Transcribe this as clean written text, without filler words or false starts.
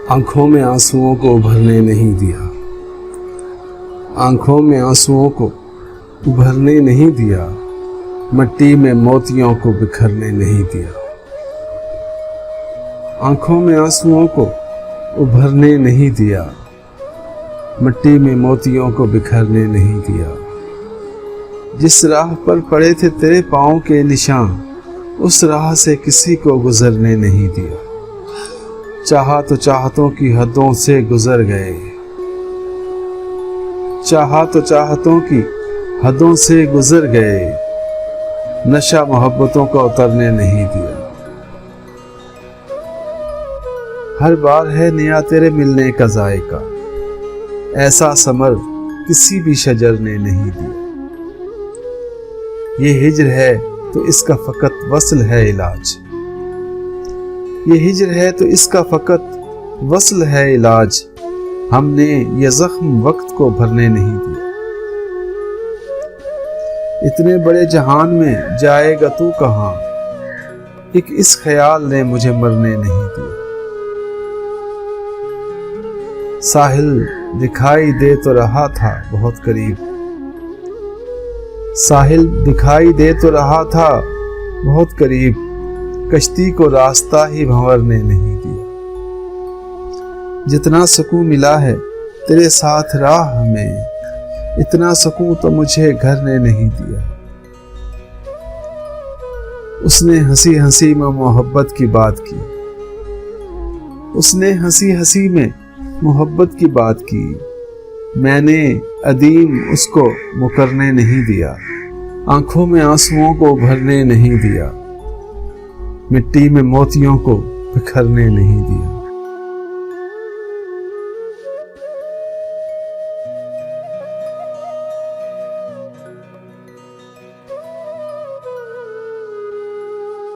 आंखों में आंसुओं को उभरने नहीं दिया, आंखों में आंसुओं को उभरने नहीं दिया, मिट्टी में मोतियों को बिखरने नहीं दिया। आंखों में आंसुओं को उभरने नहीं दिया, मिट्टी में मोतियों को बिखरने नहीं दिया। जिस राह पर पड़े थे तेरे पाँव के निशान, उस राह से किसी को गुजरने नहीं दिया। चाहा तो चाहतों की हदों से गुजर गए, चाहा तो चाहतों की हदों से गुजर गए, नशा मोहब्बतों का उतरने नहीं दिया। हर बार है नया तेरे मिलने का जायका, ऐसा समर किसी भी शजर ने नहीं दिया। ये हिज्र है तो इसका फकत वस्ल है इलाज, ये हिज्र है तो इसका फकत वस्ल है इलाज। हमने ये जख्म वक्त को भरने नहीं दिया। इतने बड़े जहान में जाएगा तू कहाँ, एक इस ख्याल ने मुझे मरने नहीं दिया। साहिल दिखाई दे तो रहा था बहुत करीब, साहिल दिखाई दे तो रहा था बहुत करीब, कश्ती को रास्ता ही भंवरने नहीं दिया। जितना सुकून मिला है तेरे साथ राह में, इतना सुकून तो मुझे घर ने नहीं दिया। उसने हंसी हंसी में मोहब्बत की बात की, उसने हंसी हंसी में मोहब्बत की बात की, मैंने अदीम उसको मुकरने नहीं दिया। आंखों में आंसुओं को भरने नहीं दिया, मिट्टी में मोतियों को बिखरने नहीं दिया।